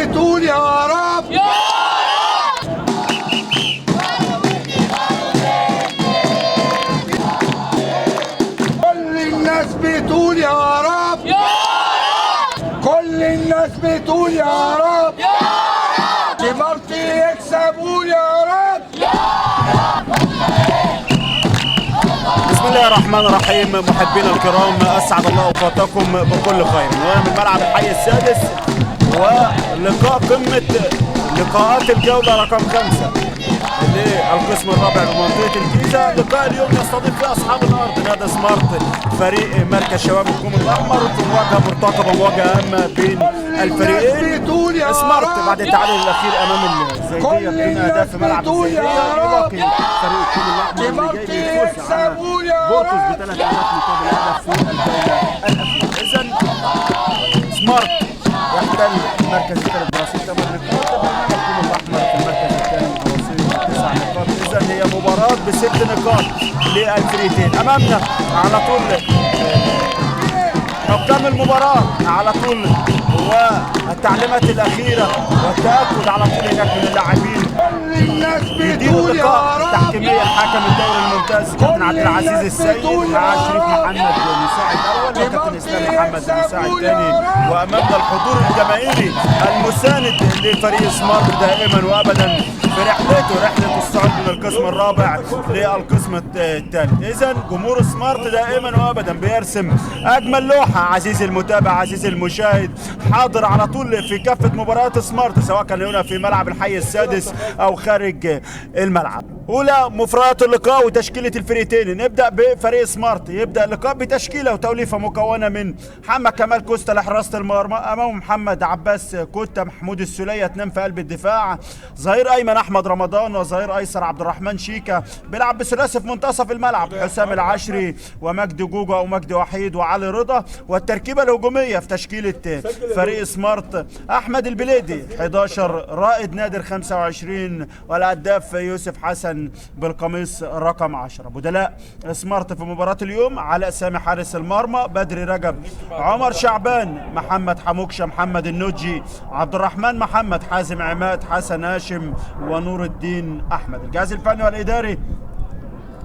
بتقول يا رب يا كل الناس بتقول يا رب يا كل الناس بتقول يا رب يا مرتي يكسبوا يا رب. بسم الله الرحمن الرحيم. محبينا الكرام، اسعد الله اوقاتكم بكل خير. وانا من ملعب الحي السادس ولقاء قمه لقاءات الجوله رقم 5 للقسم الرابع بمنطقه الجيزه. لقاء اليوم يستضيف فيه اصحاب الارض نادي سمارت فريق مركز شباب الكوم الاحمر في مواجهه مرتقبه، مواجهه هامه بين الفريقين. سمارت بعد التعادل الاخير امام الزيديه بدون اهداف في ملعب الزيديه يلاقي فريق الكوم الاحمر اللي جاي بالفوز على بورتوس بثلاث اهداف مقابل هدف في الجوله الاخيره. اذا سمارت يحتل المركز الثالث برصيد 8 نقاط، بينما الكوم الاحمر في المركز الثاني برصيد 9 نقاط. اذا هي مباراه ب6 نقاط للفريقين. امامنا على طول حكام المباراة على طول والتعليمات الأخيرة والتأكد على طول هناك من اللاعبين. يدير اللقاء تحكيميا حكم الدوري الممتاز كابتن عبد العزيز السيد مع شريف محمد مساعد أول وكابتن إسلام محمد مساعد ثاني. وأمامنا الحضور الجماهيري المساند لفريق سمارت دائما وأبدا في رحلة الصعود من القسم الرابع للقسم الثالث. إذا جمهور سمارت دائما وأبدا بيرسم أجمل لوحة عزيزي المتابع عزيزي المشاهد، حاضر على طول في كافة مباريات سمارت سواء كان هنا في ملعب الحي السادس أو خارج الملعب. أولى مفردات اللقاء وتشكيلة الفريقين. نبدأ بفريق سمارت. يبدأ اللقاء بتشكيلة وتوليفة مكونة من محمد كمال كوستا لحراسة المرمى، أمامه محمد عباس كوتا، محمود السلية اثنين في قلب الدفاع، ظهير أيمن أحمد رمضان وظهير أيسر عبد الرحمن شيكا، بيلعب بثلاثي في منتصف الملعب حسام العشري ومجدي جوجا ومجدي وحيد وعلي رضا. والتركيبة الهجومية في تشكيلة فريق سمارت أحمد البليدي 11، رائد نادر 25، والهداف يوسف حسن بالقميص رقم 10. بدلاء سمارت في مباراة اليوم: علاء سامي حارس المرمى، بدري رجب، عمر شعبان، محمد حموكشة، محمد النوجي، عبد الرحمن محمد، حازم عماد، حسن هاشم، ونور الدين احمد. الجهاز الفني والاداري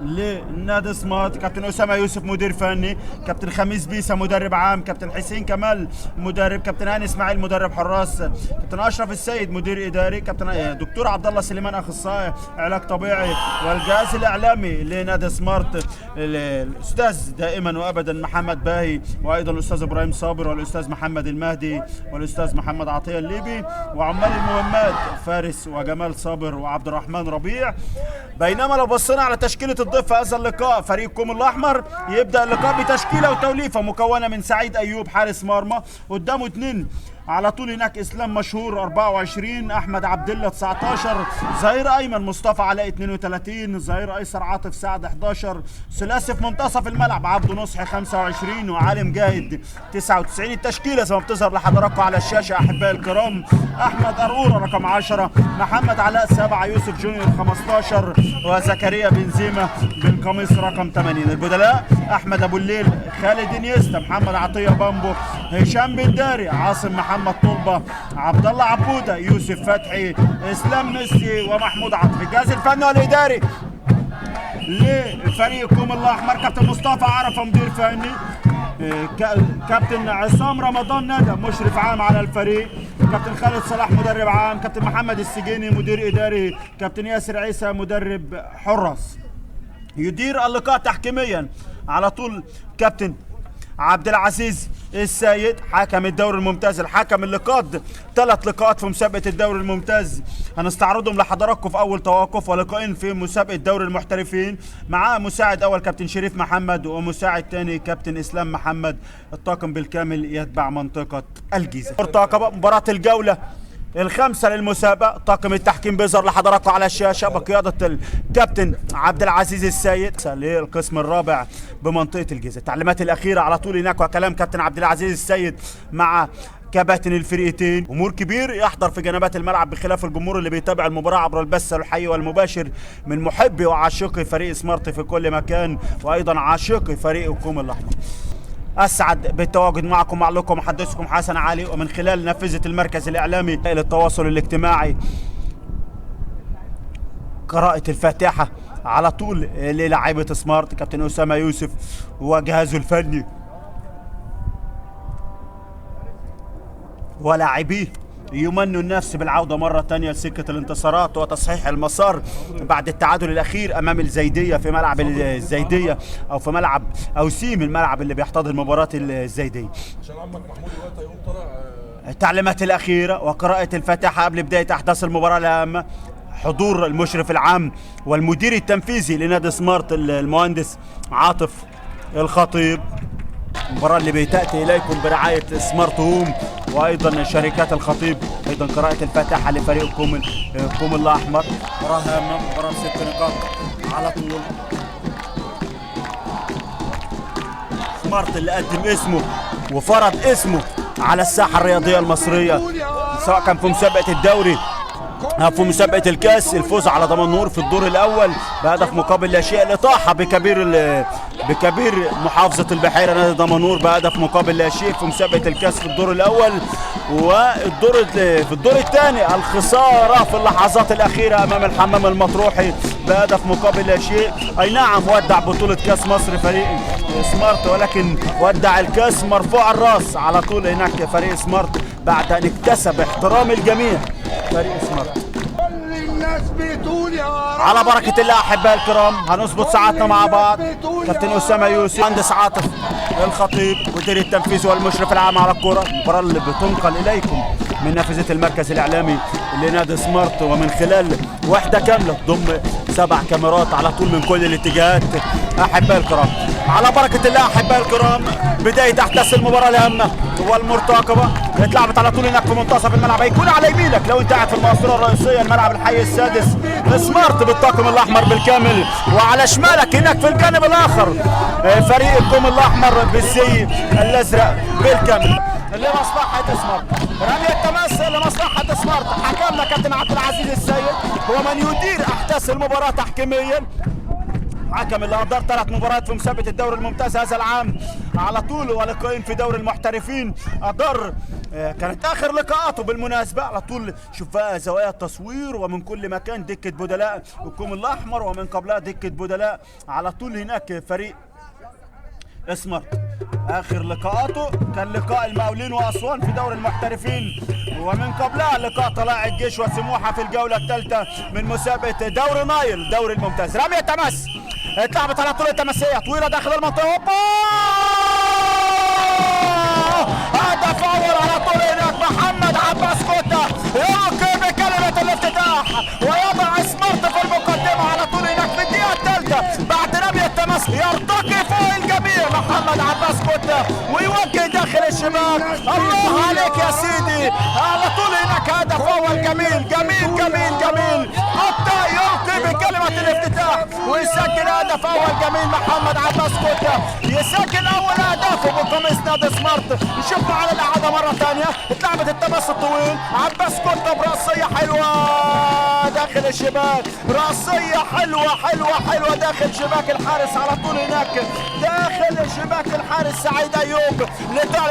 لنادي سمارت: كابتن اسامه يوسف مدير فني، كابتن خميس بيسا مدرب عام، كابتن حسين كمال مدرب، كابتن هاني اسماعيل مدرب حراس، كابتن اشرف السيد مدير اداري، كابتن دكتور عبد الله سليمان اخصائي علاج طبيعي. والجهاز الاعلامي لنادي سمارت: الاستاذ دائما وابدا محمد باهي، وايضا الاستاذ ابراهيم صابر، والاستاذ محمد المهدي، والاستاذ محمد عطيه الليبي، وعمال المهمات فارس وجمال صابر وعبد الرحمن ربيع. بينما لو بصينا على تشكيله الضيف هذا اللقاء فريق الكوم الاحمر، يبدا اللقاء بتشكيله وتوليفه مكونه من سعيد ايوب حارس مرمى، قدامه اثنين على طول هناك: اسلام مشهور 24، احمد عبد الله 19، ظهير ايمن مصطفى علاء 32، ظهير ايسر عاطف سعد 11، ثلاثي في منتصف الملعب عبده نصحي 25 وعالم جاهد 99. التشكيله زي ما بتظهر لحضراتكم على الشاشه احبائي الكرام: احمد قرقوره رقم 10، محمد علاء 7، يوسف جونيور 15، وزكريا بنزيما بالقميص رقم 80. البدلاء: احمد ابو الليل، خالد انيستا، محمد عطيه بامبو، هشام بن داري، عاصم محمد طلبه، عبد الله عبوده، يوسف فتحي، اسلام ميسي، ومحمود عاطف. الجهاز الفني والاداري لفريق الكوم الاحمر: كابتن مصطفى عرفه مدير فني، كابتن عصام رمضان ندى مشرف عام على الفريق، كابتن خالد صلاح مدرب عام، كابتن محمد السجيني مدير اداري، كابتن ياسر عيسى مدرب حراس. يدير اللقاء تحكيميا على طول كابتن عبد العزيز السيد حكم الدوري الممتاز، الحكم اللي قاد 3 لقاءات في مسابقة الدوري الممتاز هنستعرضهم لحضراتكم في أول توقف، ولقاءين في مسابقة دوري المحترفين. معاه مساعد أول كابتن شريف محمد، ومساعد ثاني كابتن إسلام محمد. الطاقم بالكامل يتبع منطقة الجيزة. مرتقبة مباراة الجولة ال5 للمسابقة. طاقم التحكيم بيظهر لحضراتكم على الشاشة بقيادة الكابتن عبد العزيز السيد للقسم الرابع بمنطقة الجيزة. التعليمات الأخيرة على طول هناك وكلام كابتن عبد العزيز السيد مع كباتن الفريقين. امور كبير يحضر في جنبات الملعب بخلاف الجمهور اللي بيتابع المباراه عبر البث الحي والمباشر من محبي وعاشقي فريق سمارت في كل مكان، وايضا عاشقي فريق الكوم الاحمر. اسعد بالتواجد معكم مع لكم محدثكم حسن علي، ومن خلال نافذه المركز الاعلامي للتواصل الاجتماعي قراءة الفاتحة على طول للاعيبة سمارت كابتن أسامة يوسف وجهازه الفني ولاعبيه يمنوا النفس بالعودة مرة تانية لسكة الانتصارات وتصحيح المسار بعد التعادل الأخير أمام الزيدية في ملعب الزيدية أو في ملعب أو سيم الملعب اللي بيحتضن مباراة الزيدية. عشان عمك محمود دلوقتي هيقوم طالع التعليمات الأخيرة وقراءة الفاتحة قبل بداية أحداث المباراة الهامة، حضور المشرف العام والمدير التنفيذي لنادي سمارت المهندس عاطف الخطيب. المباراة اللي بتأتي إليكم برعاية سمارت هوم وأيضا شركات الخطيب، أيضا قراءة الفاتحة لفريق كوم الأحمر. مباراة هامة، مباراة 6 نقاط على طول. سمارت اللي قدم اسمه وفرض اسمه على الساحة الرياضية المصرية، سواء كان في مسابقة الدوري أو في مسابقة الكاس. الفوز على دمنهور في الدور الأول بهدف مقابل لا شيء، الإطاحة بكبير محافظة البحيرة نادي دمنهور بهدف مقابل لا شيء في مسابقة الكاس في الدور الأول. في الدور الثاني الخسارة في اللحظات الأخيرة أمام الحمام المطروحي بهدف مقابل لا شيء. أي نعم ودع بطولة كاس مصر فريق سمارت، ولكن ودع الكاس مرفوع الراس على طول هناك فريق سمارت بعد أن اكتسب احترام الجميع. فريق سمارت كل الناس بتقول يا رب. على بركة الله أحبائي الكرام، هنظبط ساعتنا مع بعض. كابتن أسامة يوسف، مهندس عاطف الخطيب، مدير التنفيذي والمشرف العام على الكرة. المباراة اللي بتنقل إليكم من نافذة المركز الإعلامي لنادي سمارت، ومن خلال وحدة كاملة تضم 7 كاميرات على طول من كل الاتجاهات. أحبائي الكرام على بركة الله أحبائي الكرام، بداية أحداث المباراة الهامة والمرتقبة. اتلعبت على طول هناك في منتصف الملعب، هيكون على يمينك لو انت قاعد في المقصورة الرئيسية الملعب الحي السادس سمارت بالطاقم الأحمر بالكامل، وعلى شمالك هناك في الجانب الآخر فريق الكوم الأحمر بالزي الأزرق بالكامل لمصلحة سمارت. رمية التماس لمصلحة سمارت. حكمنا كابتن عبد العزيز السيد هو من يدير أحداث المباراة تحكيميا، حكم اللي أدار 3 مباريات في مسابقة الدوري الممتاز هذا العام على طول، ولقاءين في دوري المحترفين. أدار كانت آخر لقاءاته بالمناسبة على طول. شوف بقى زوايا التصوير ومن كل مكان دكة بدلاء الكوم الأحمر، ومن قبلها دكة بدلاء على طول هناك فريق سمارت. آخر لقاءاته كان لقاء المقاولين وأسوان في دوري المحترفين، ومن قبلها لقاء طلائع الجيش وسموحة في الجولة الثالثة من مسابقة دوري نايل دوري الممتاز. رمية تماس اتلعبت على طول التماسية طويلة داخل المنطقة، هدف أول على طول هناك. محمد عباس كوتا يلقي بكلمة الافتتاح ويضع سمارت في المقدمة على طول هناك في الدقيقة الثالثة بعد رمية تماس. يرتقي فوق الجميع محمد عباس كوتا ويوجه داخل الشباك. الله عليك يا سيدي، على طول هناك هدف أول جميل جميل جميل جميل. كوتا يلقي بكلمة الافتتاح ويسجل هدف أول جميل. محمد عباس كوتا يسجل أول أهدافه بقميص نادي سمارت. نشوف على الإعادة مرة ثانية. اتلعبت التماس الطويل، عباس كوتا برأسية حلوة داخل الشباك، رأسية حلوة حلوة حلوة داخل شباك الحارس على طول هناك داخل شباك الحارس سعيد أيوب.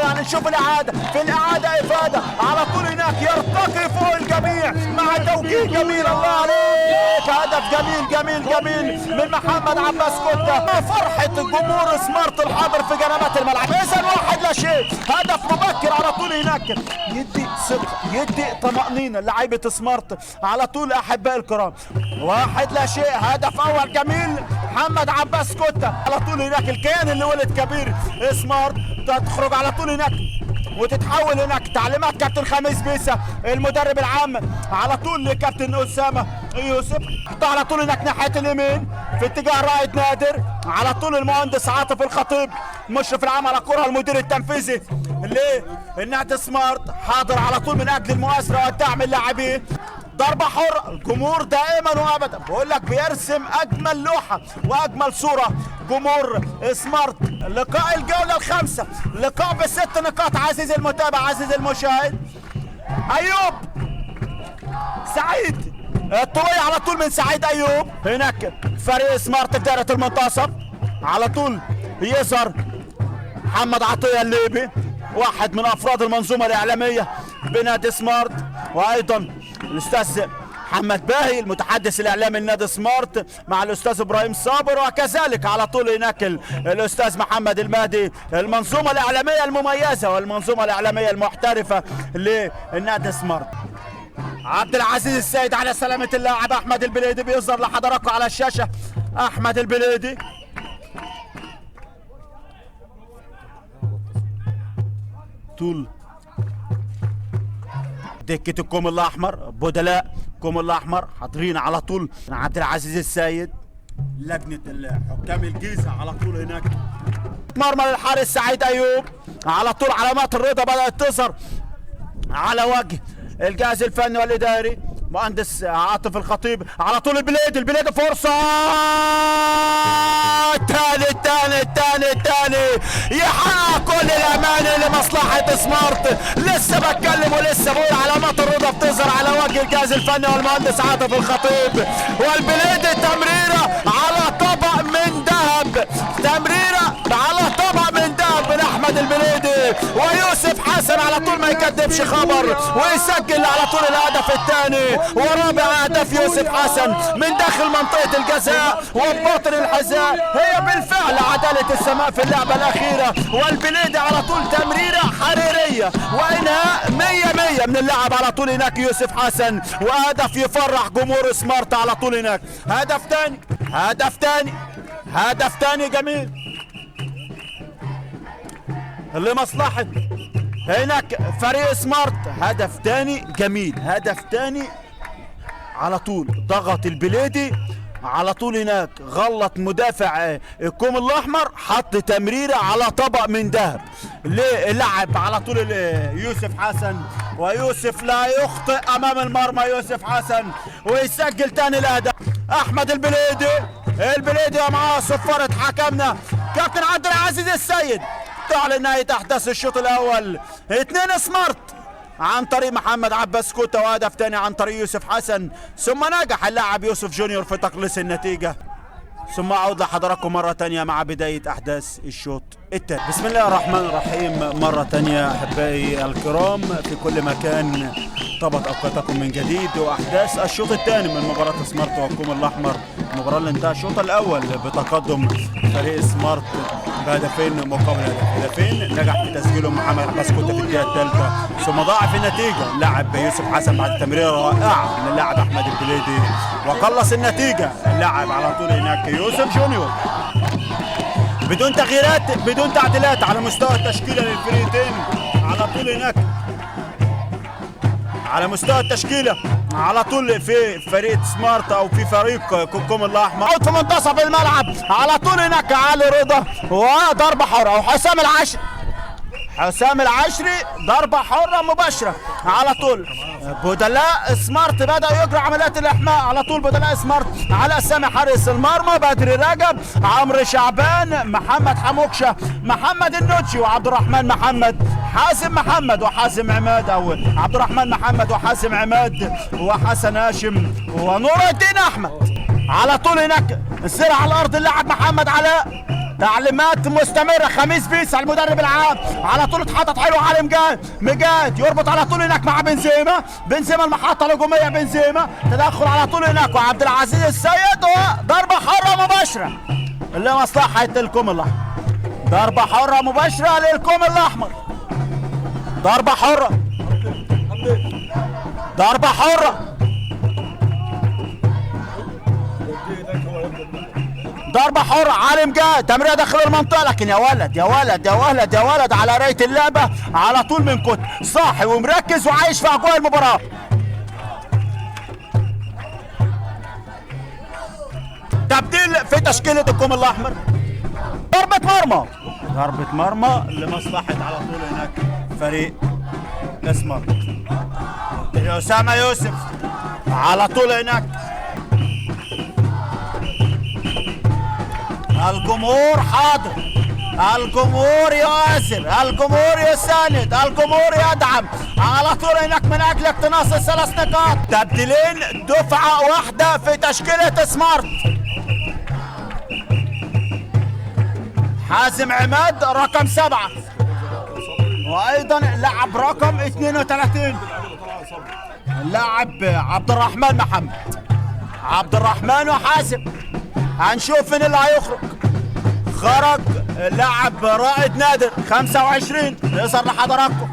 يعني نشوف الإعادة، في الإعادة إفادة على طول هناك يرتقي فوق الجميع مع توجيه جميل. الله عليك، هدف جميل جميل جميل من محمد عباس كوتا. فرحة جمهور سمارت الحاضر في جنبات الملعب. إذا 1 لا شيء، هدف مبكر على طول هناك يدي ثقة يدي طمأنينة لعيبة سمارت على طول. أحبائي الكرام 1 لا شيء، هدف أول جميل محمد عباس كوتا على طول هناك. الكيان اللي ولد كبير سمارت تخرج على طول هناك وتتحول هناك. تعليمات كابتن خميس بيسا المدرب العام على طول لكابتن أسامة يوسف. على طول هناك ناحية اليمين في اتجاه رائد نادر على طول المهندس عاطف الخطيب المشرف العام على الكرة المدير التنفيذي للنادي سمارت حاضر على طول من أجل المؤازرة والدعم اللاعبين. ضربة حرة، الجمهور دائما وابدا بقول لك بيرسم اجمل لوحة واجمل صورة. جمهور سمارت لقاء الجولة الخامسة، لقاء ب6 نقاط. عزيزي المتابع عزيزي المشاهد، ايوب سعيد الطوية على طول من سعيد ايوب. هناك فريق سمارت في دائرة المنتصف على طول يظهر محمد عطيه الليبي واحد من افراد المنظومه الاعلاميه بنادي سمارت، وايضا الاستاذ محمد باهي المتحدث الاعلامي لنادي سمارت مع الاستاذ ابراهيم صابر، وكذلك على طول هناك الاستاذ محمد المهدي، المنظومه الاعلاميه المميزه والمنظومه الاعلاميه المحترفه لنادي سمارت. عبد العزيز السيد على سلامه اللاعب احمد البليدي بيظهر لحضراتكم على الشاشه. احمد البليدي طول دكة الكوم الأحمر، بدلاء الكوم الأحمر حاضرين على طول. عبد العزيز السيد، لجنة الحكام الجيزة على طول هناك. مرمى للحارس سعيد أيوب، على طول علامات الرضا بدأت تظهر على وجه الجهاز الفني والإداري. مهندس عاطف الخطيب على طول البليدي فرصة الثاني يحقق كل الأماني لمصلحة سمارت. لسه بتكلم ولسه بقول علامات الرضا بتظهر على وجه الجهاز الفني والمهندس عاطف الخطيب. والبليدي تمريرة على طبق من ذهب، تمريرة على طبق من ذهب من أحمد البليدي، ويوسف حسن على طول ما يكذبش خبر ويسجل على طول الهدف الثاني ورابع اهداف يوسف حسن من داخل منطقه الجزاء وباطن الحذاء. هي بالفعل عداله السماء في اللعبه الاخيره، والبليدي على طول تمريره حريريه وانهاء 100 من اللاعب على طول هناك يوسف حسن، وهدف يفرح جمهور سمارت على طول هناك. هدف ثاني جميل لمصلحه هناك فريق سمارت. هدف ثاني جميل، هدف ثاني على طول ضغط البليدي على طول هناك، غلط مدافع الكوم الاحمر، حط تمريره على طبق من ذهب للعب على طول يوسف حسن، ويوسف لا يخطئ امام المرمى يوسف حسن ويسجل ثاني الهدف. احمد البليدي ومعاه صفاره حكمنا كابتن عبد العزيز السيد تعلن نهايه احداث الشوط الاول. 2 سمارت عن طريق محمد عباس كوتا، وهدف ثاني عن طريق يوسف حسن، ثم نجح اللاعب يوسف جونيور في تقليص النتيجه. ثم اعود لحضراتكم مره ثانيه مع بدايه احداث الشوط الثاني. بسم الله الرحمن الرحيم مره ثانيه احبائي الكرام في كل مكان، طابت اوقاتكم من جديد واحداث الشوط الثاني من مباراه سمارت والكوم الاحمر. المباراه اللي انتهى الشوط الاول بتقدم فريق سمارت بهدفين مقابل هدفين، نجح في تسجيلهم محمد عباس كوتا في الدقيقه الثالثه، ثم ضاع في النتيجه اللاعب يوسف حسن بعد تمريره رائعه من اللاعب احمد البليدي، وقلص النتيجه اللاعب على طول هناك يوسف جونيور بدون تغييرات بدون تعديلات على مستوى التشكيله للفريقين. على طول هناك على مستوى التشكيله على طول في فريق سمارت او في فريق كوم الاحمر في منتصف الملعب على طول هناك علي رضا وضربه حره، وحسام العشري ضربه حره مباشره على طول. بدلاء سمارت بدا يجري عمليات الاحماء على طول، بدلاء سمارت على سامي حارس المرمى، بدري رجب، عمرو شعبان، محمد حموكشه، محمد النوتشي، وعبد الرحمن محمد، حازم محمد وحازم عماد، او عبد الرحمن محمد وحازم عماد وحسن هاشم ونور الدين احمد. على طول هناك السير على الارض اللاعب محمد علاء، تعليمات مستمره خميس بيس المدرب العام، على طول اتحطت حلو علي مجاد يربط على طول هناك مع بنزيما المحطه الهجوميه، بنزيما تدخل على طول هناك وعبد العزيز السيد، وضربه حره مباشره لمصلحه الكوم الاحمر، ضربه حره مباشره للكوم الاحمر، ضربه حره ضربة حرة علي مجاد، تمريرة داخل المنطقة، لكن يا ولد على قراية اللعبة على طول من كوت صاحي ومركز وعايش في أجواء المباراة. تبديل في تشكيلة الكوم الأحمر، ضربة مرمى لمصلحة على طول هناك فريق اسمر. أسامة يوسف على طول هناك، الجمهور حاضر، الجمهور يؤثر، الجمهور يساند، الجمهور يدعم على طول هناك من اجل اقتناص ال3 نقاط. تبديلين دفعه واحده في تشكيله سمارت. حازم عماد رقم 7، وايضا لاعب رقم 32 اللاعب عبد الرحمن محمد. عبد الرحمن وحازم، هنشوف مين اللي هيخرج. خرج لاعب رائد نادر 25 يظهر لحضراتكم،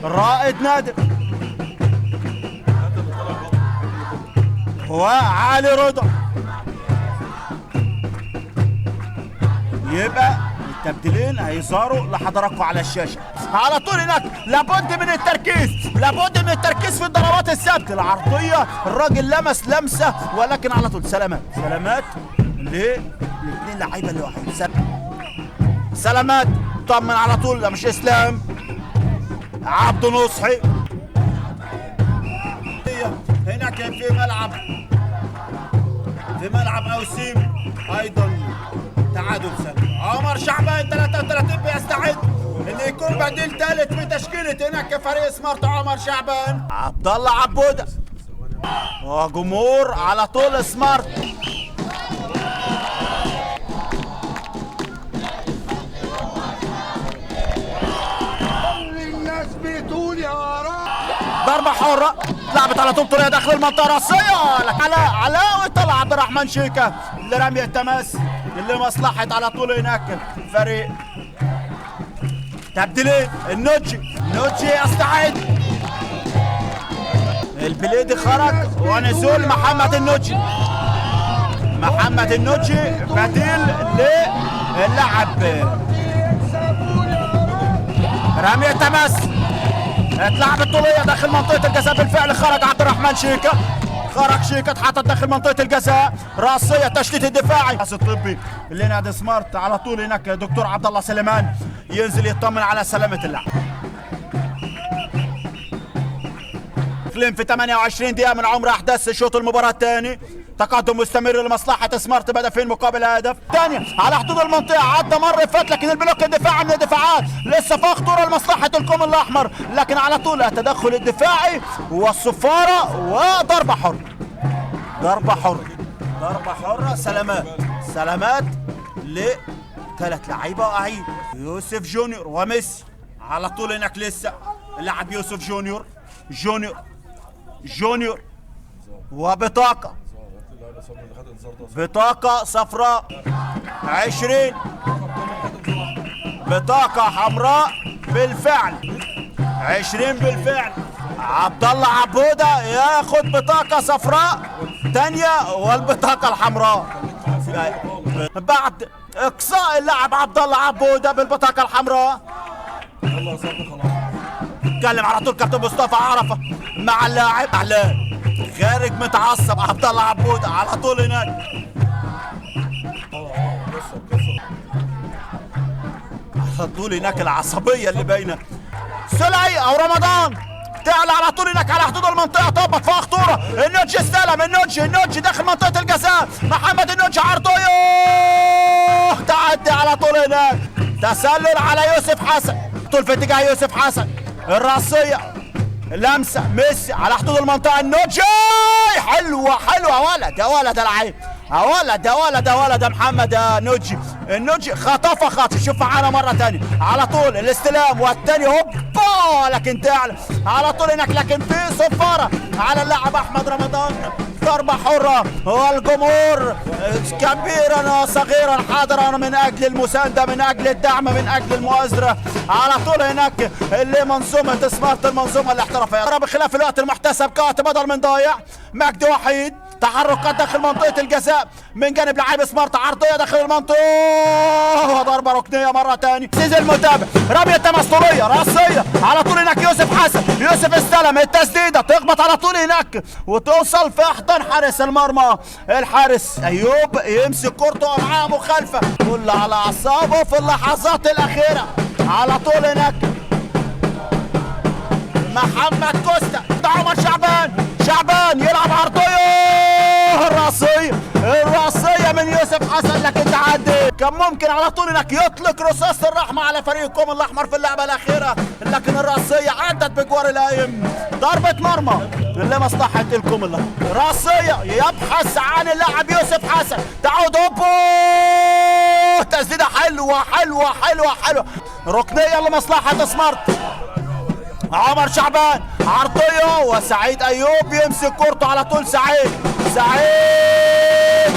رائد نادر وعلي رضا. يبقى التبديلين هيظهروا لحضراتكم على الشاشه على طول. هناك لابد من التركيز، لابد من التركيز في الضربات الثابته العرضيه. الراجل لمس لمسه ولكن على طول سلامات، سلامات للاثنين لعيبه اللي واحد. سلامات طمن على طول، ده مش اسلام. عبد نصحي هناك في ملعب اوسيم ايضا تعادل سلبي. عمر شعبان 33 بيستعد انه يكون بديل ثالث في تشكيله هناك فريق سمارت. عمر شعبان، عبد الله عبوده وجمهور على طول سمارت. الناس بتقول يا رب. ضربة حرة لعبت على طول طريقة داخل المنطقة الرأسية. علاء وطلع عبد الرحمن شيكا لرمي التماس اللي مصلحة على طول هناك فريق. تبديلين، النوجي يستعد. البليدي خرج ونزول محمد النوجي. محمد النوجي بديل للاعب. رمي التماس اتلعبت طولية داخل منطقة الجزاء. بالفعل خرج عبد الرحمن شيكا، خرج شيكا اتحطت داخل منطقة الجزاء. راسية تشتيت الدفاعي. الطبي لنادي سمارت على طول هناك دكتور عبد الله سليمان ينزل يطمن على سلامة اللاعب. في 28 دقيقة من عمر أحداث شوط المباراة الثاني. تقدم مستمر لمصلحة سمارت بهدفين مقابل هدف. ثانية على حدود المنطقة، عدى مر فات لكن البلوك الدفاعي من الدفاعات لسه في خطورة لمصلحة الكوم الأحمر، لكن على طول التدخل الدفاعي والصفارة وضربة حرة. ضربة حرة سلامات لثلاث لعيبة واقعين. يوسف جونيور وميسي على طول هناك لسه اللاعب يوسف جونيور وبطاقة صفراء 20 بطاقة حمراء بالفعل 20 بالفعل. عبد الله عبوده ياخد بطاقة صفراء ثانية والبطاقة الحمراء بعد اقصاء اللاعب عبد الله عبوده بالبطاقة الحمراء. اتكلم على طول كابتن مصطفى عرفة مع اللاعب خارج متعصب. عبد الله عبوده على طول هناك على طول هناك العصبيه اللي باينه. سلعي او رمضان تعلى على طول هناك على حدود المنطقه، طبت فيها خطوره. النوجي استلم، النوجي داخل منطقه الجزاء. محمد النوجي عرضيه تعدي على طول هناك. تسلل على يوسف حسن، طول في اتجاه يوسف حسن. الراسيه لمسه ميسي على حدود المنطقه. النوجي حلوه يا ولد العيب، يا ولد يا محمد يا نوجي. النوجي خطف شوف معانا مره ثانيه على طول الاستلام والثاني هوبا، لكن تعلى على طول هناك، لكن في صفاره على اللاعب احمد رمضان. ضربه حره والجمهور كبيرا وصغيرا حاضرا من اجل المسانده، من اجل الدعم، من اجل المؤازره على طول هناك اللي منظومه سمارت، المنظومه الاحترافيه. بخلاف الوقت المحتسب كات بدل من ضايع. مجدي وحيد تحركات داخل منطقة الجزاء من جانب لاعب سمارت، عرضية داخل المنطقة وضربة ركنية مرة تاني. سيزي المتابع رمية تمثلية راسية على طول هناك. يوسف حسن، يوسف استلم التسديدة تخبط على طول هناك وتوصل في احضان حارس المرمى. الحارس ايوب يمسك كورته ومعاه مخالفة، كل على اعصابه في اللحظات الأخيرة. على طول هناك محمد كوستا، عمر شعبان يلعب عرضيه الراسيه من يوسف حسن، لكن تعدي. كان ممكن على طول هناك يطلق رصاص الرحمه على فريق الكوم الاحمر في اللعبه الاخيره، لكن الراسيه عدت عدد بجوار القايم. ضربة مرمى لمصلحة الكوم الأحمر. راسية يبحث عن اللاعب يوسف حسن، تعود اوبو، تسديدة حلوة حلوة حلوة حلوة، ركنية لمصلحة سمارت. عمر شعبان عرضية وسعيد ايوب يمسك كورته على طول. سعيد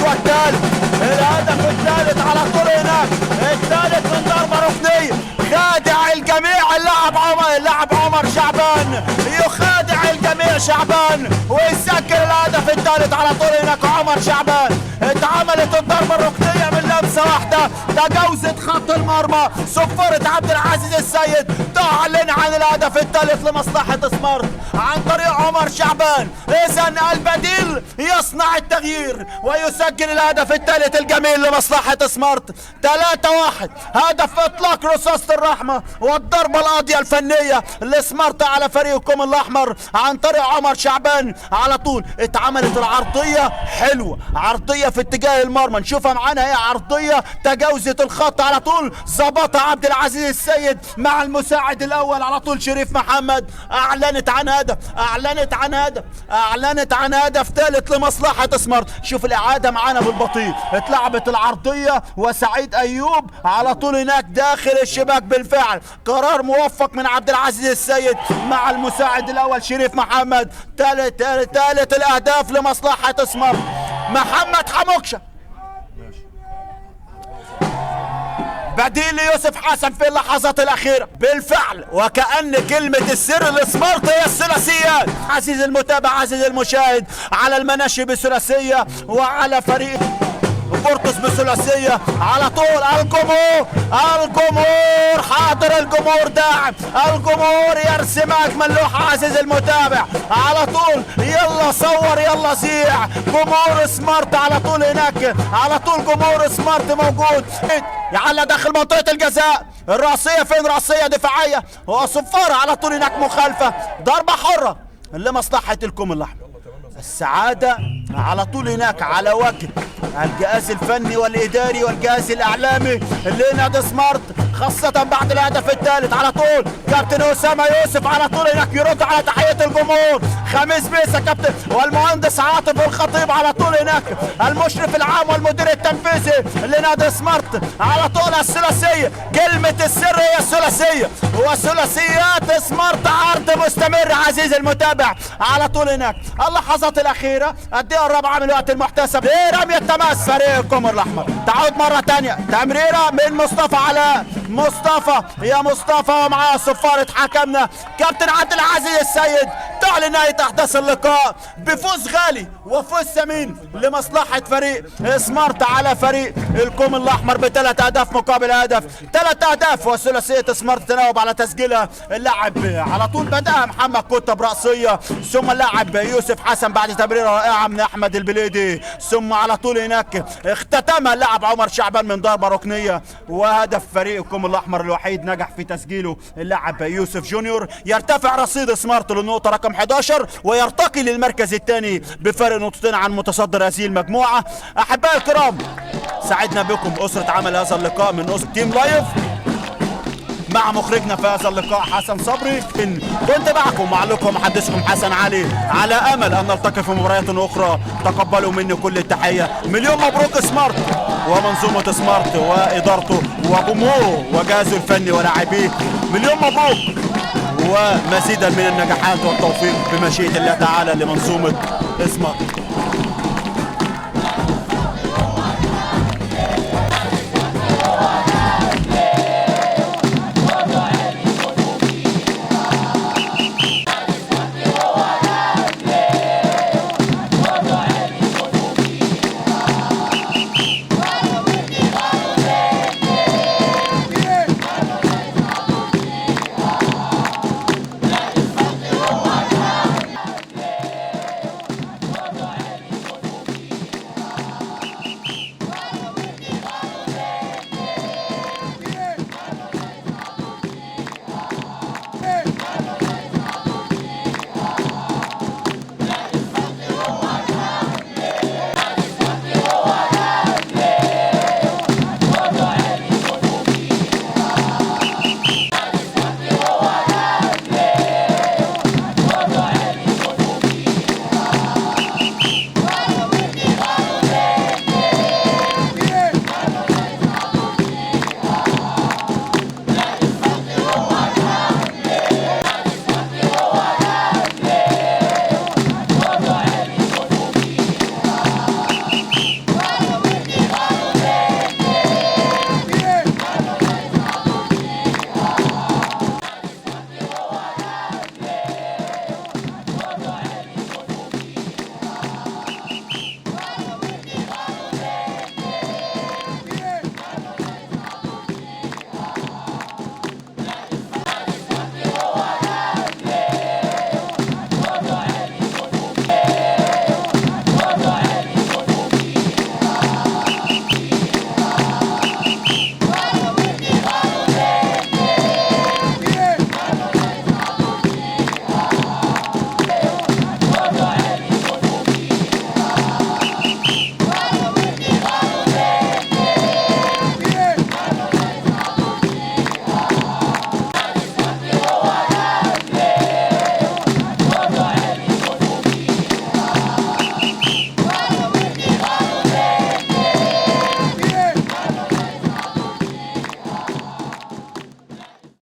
والثالث، الهدف الثالث على طول هناك، الثالث من ضربة ركنية. خادع الجميع اللاعب عمر شعبان، يخادع الجميع شعبان ويسجل الهدف الثالث على طول هناك. عمر شعبان اتعملت الضربة الركنية من لمسة واحدة، تجاوزت خط المرمى. صفرت عبد العزيز السيد، تعلن عن الهدف الثالث لمصلحة سمارت عن طريق عمر شعبان. إذا البديل يصنع التغيير ويسجل الهدف الثالث الجميل لمصلحة سمارت. 3-1، هدف إطلاق رصاصة الرحمة والضربة القاضية الفنية لسمارت على فريقكم الأحمر عن طريق عمر شعبان. على طول اتعملت العرضية حلوة، عرضية في اتجاه المرمى، نشوفها معانا، هي عرضية تجاوزت الخط على طول، ظبطها عبد العزيز السيد مع المساعد الأول على طول شريف محمد. أعلنت عن هدف ثالث لمصلحة سمارت. شوف الإعادة معانا بالبطيء، اتلعبت العرضية وسعيد أيوب على طول هناك داخل الشباك. بالفعل قرار موفق من عبد العزيز السيد مع المساعد الأول شريف محمد. ثالث الأهداف لمصلحة سمارت. محمد حموكشة بديل يوسف حسن في اللحظات الأخيرة. بالفعل وكأن كلمة السر لسمارت هي الثلاثيات. عزيز المتابع، عزيز المشاهد، على المناشي بثلاثية وعلى فريق بورتوس بثلاثية على طول. الجمهور حاضر، الجمهور داعم، الجمهور يرسم أجمل لوحة. عزيز المتابع على طول، يلا صور يلا زيع. جمهور سمارت على طول هناك، على طول جمهور سمارت موجود. يعلى داخل منطقة الجزاء. الرأسية فين؟ رأسية دفاعية وصفارة على طول هناك مخالفة. ضربة حرة لمصلحة الكوم الأحمر. السعادة على طول هناك على وجه الجهاز الفني والإداري والجهاز الإعلامي لنادي سمارت، خاصة بعد الهدف الثالث. على طول كابتن أسامة يوسف على طول هناك يرد على تحية الجمهور. خميس بيسا كابتن والمهندس عاطف الخطيب على طول هناك، المشرف العام والمدير التنفيذي لنادي سمارت. على طول الثلاثية، كلمة السر هي الثلاثية، وثلاثيات سمارت عرض مستمر. عزيزي المتابع على طول هناك اللحظات الأخيرة، الدقيقة الرابعة من الوقت المحتسب لرمية تماس فريق القمر الأحمر. تعود مرة ثانية، تمريرة من مصطفى علاء. يا مصطفى ومعاه صفارة حكمنا كابتن عبد العزيز السيد. تعلن نهاية أحداث اللقاء بفوز غالي وفوز ثمين لمصلحة فريق سمارت على فريق الكوم الأحمر ب3 أهداف مقابل هدف. 3 أهداف وثلاثية سمارت تناوب على تسجيلها. اللاعب على طول بدأها محمد كوتا برأسية، ثم اللاعب يوسف حسن بعد تمريرة رائعة من أحمد البليدي، ثم على طول هناك اختتمها اللاعب عمر شعبان من ضربة ركنية. وهدف فريق الكوم الأحمر الوحيد نجح في تسجيله اللاعب يوسف جونيور. يرتفع رصيد سمارت للنقطة رقم 11 ويرتقي للمركز الثاني بفرق نقطتين عن متصدر هذه المجموعة. أحبائي الكرام، سعدنا بكم أسرة عمل هذا اللقاء من أسرة تيم لايف مع مخرجنا في هذا اللقاء حسن صبري. كنت معكم محدثكم حسن علي، على امل ان نلتقي في مباريات اخرى. تقبلوا مني كل التحيه. مليون مبروك سمارت ومنظومه سمارت وادارته وجمهوره وجهازه الفني ولاعبيه. مليون مبروك ومزيدا من النجاحات والتوفيق بمشيئه الله تعالى لمنظومه سمارت.